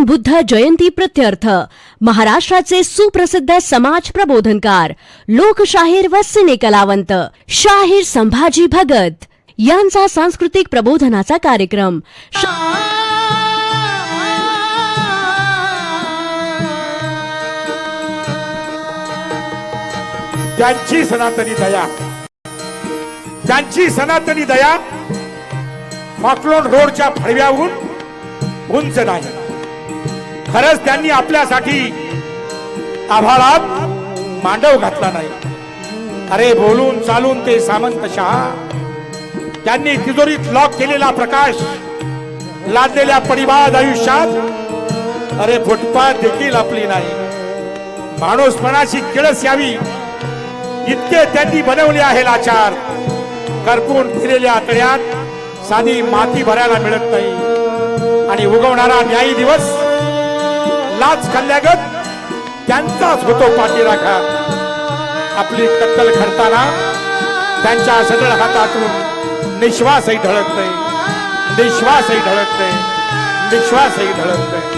भगवान बुद्ध जयंती प्रत्यर्थ महाराष्ट्राचे सुप्रसिद्ध समाज प्रबोधनकार, लोकशाहीर व सिने कलावंत शाहीर संभाजी भगत यांचा सांस्कृतिक प्रबोधनाचा कार्यक्रम त्यांची सनातनी दया मॉकलोन रोडच्या फडव्याहून उंच नाही. खरंच त्यांनी आपल्यासाठी आभाळात मांडव घातला नाही. अरे बोलून चालून ते सामंतशहा. त्यांनी तिजोरीत लॉक केलेला प्रकाश लादलेल्या परिवाद आयुष्यात अरे फुटपाथ देखील आपली नाही. माणूसपणाची किळस यावी इतके त्यांनी बनवले आहे लाचार. करपून फिरलेल्या आतड्यात साधी माती भरायला मिळत नाही आणि उगवणारा न्यायी दिवस लाच खाल्ल्यागत त्यांचाच होतो पाठीराखा. आपली कत्तल घडताना त्यांच्या सदळ हातातून निश्वासही ढळत नाही, निश्वासही ढळत नाही, निश्वासही ढळत नाही.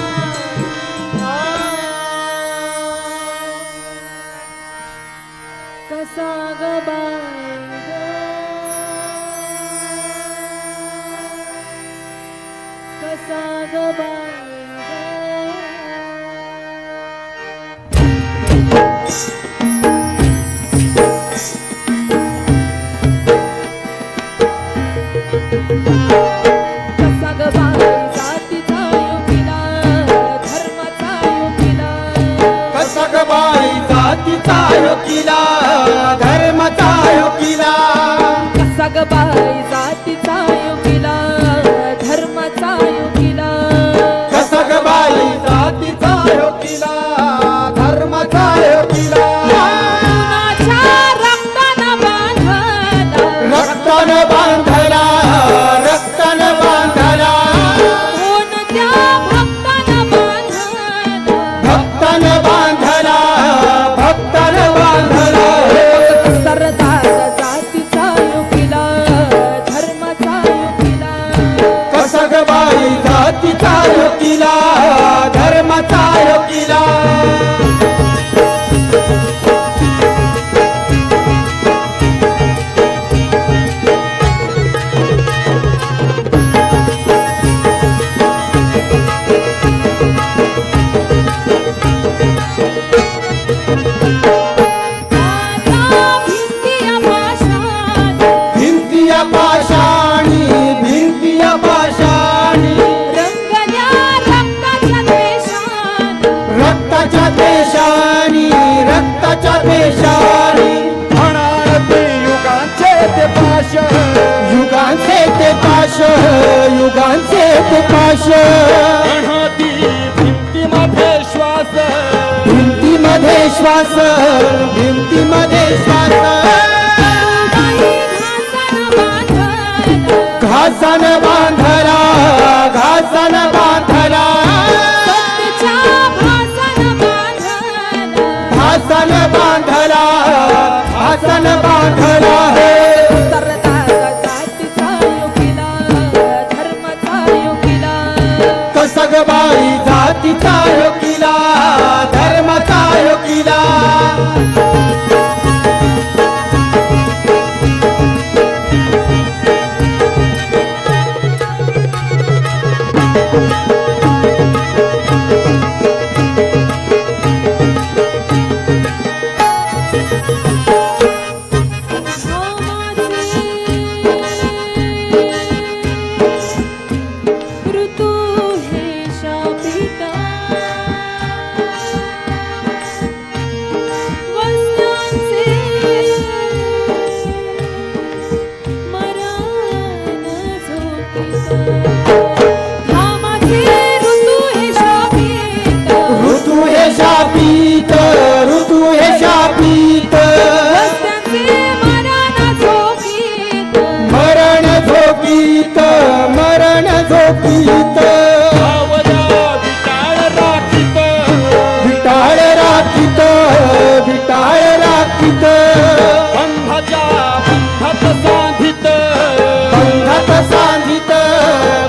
युगांचे ते पाश भिंतीमध्ये श्वास, भिंतीमध्ये श्वास, भिंतीमध्ये श्वास. घासन बांधला, घासन बांधला, भासन बांधला, भासन बांधला हे. सगबाई जातीचा योगिला, धर्माचा योगिला.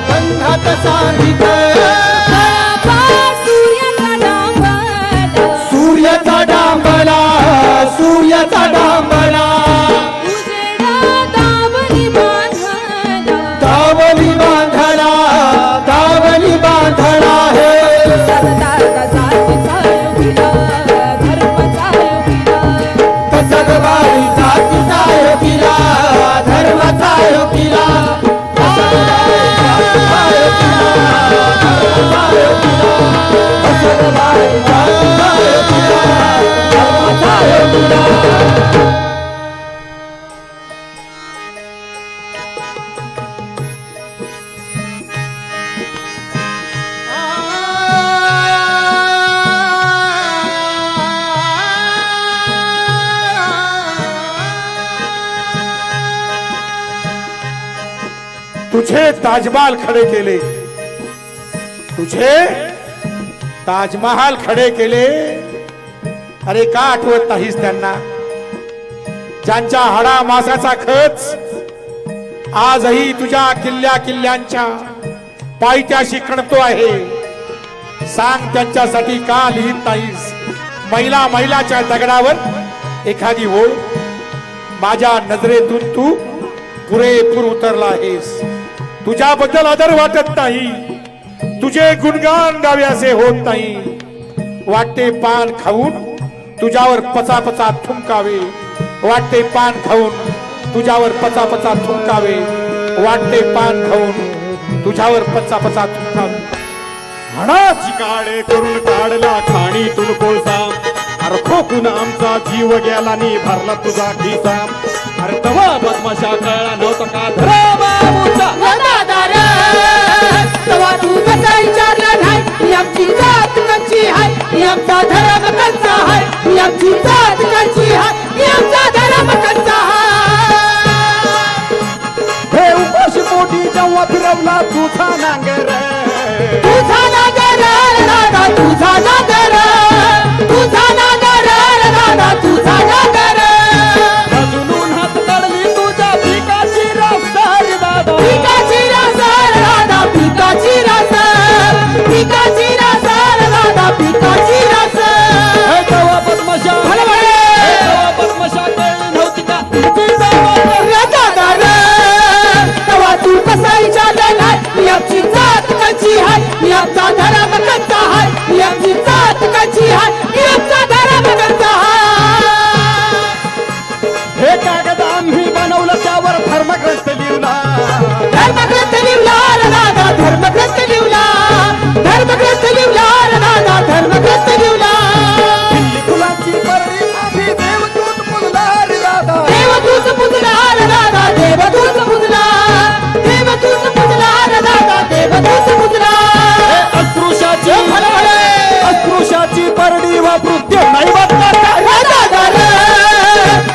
बंधात सांधित तुझे ताजमहाल खडे केले, तुझे ताजमहाल खडे केले. अरे का आठवत नाहीस त्यांना, ज्यांच्या हाडा मासाचा खच आजही तुझ्या किल्ल्या किल्ल्यांच्या पायथ्याशी कणतो आहे. सांग त्यांच्यासाठी का लिहित नाहीस मैला मैलाच्या दगडावर एखादी ओळ. माझ्या नजरेतून तू पुरेपूर उतरला आहेस. तुझ्याबद्दल आदर वाटत नाही, तुझे गुणगान गावे असे होत नाही. वाटते पान खाऊन तुझ्यावर पचापचा थुंकावे, वाटते पान खाऊन तुझ्यावर पचापचा थुंकावे, वाटते पान खाऊन तुझ्यावर पचापचा थुंकावे. हाडाची काळे करून काढला खाणीतून कोळसा, अरे खोकून आमचा जीव गेला नी भरला तुझा खिसा. अरे तवा बदमाशा कळला नव्हता का धरा बाबूचा तवा तू कसा विचारला नाही, आमची जात कच्ची आहे, आमचा धर्म कच्चा आहे, आमची जात कच्ची आहे, आमचा धर्म कच्चा आहे. हे उपाशी पोटी जेव्हा फिरवला तुझा नांगर, तुझा नागर दादा, तुझा नागर, तुझा नागर दादा, तुझा नागर. अजून हात काढली तुझ्या पिकाची रास्तार दादा, पिकाची रासार दादा, पिकाची रासार, पिकाची रासार दादा, पिकाची रासार. हे तवा बदमाशा, हे तवा बदमाशा कळली नव्हती का तुझी जात. दादा तवा तू कसा विचारला नाही, आमची जात कच्ची आहे, आमचा धर्म कच्चा आहे, आमची जात कच्ची आहे, आमचा धर्म कच्चा आहे. हे कागद आम्ही बनवलं त्यावर धर्मग्रंथ लिहिला, धर्मग्रंथ लिवला दादा, धर्मग्रंथ लिवला, धर्मग्रंथ लिवला दादा, धर्मग्रंथ लिवला. दिल्ली फुलांची परडी आम्ही देवदूत पुजला रे दादा. देवदूत पुजला दादा, देवदूत पुजला, देवदूत पुजला दादा, देवदूत पुजला. हे अस्पृश्याची अस्पृश्याची परडी वापरून ते नाही वाटणार का? दादा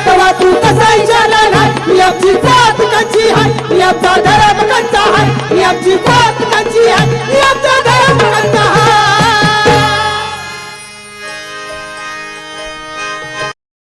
तवा तू कसा विचारला नाही, आमची जात कच्ची आहे, आमचा धर्म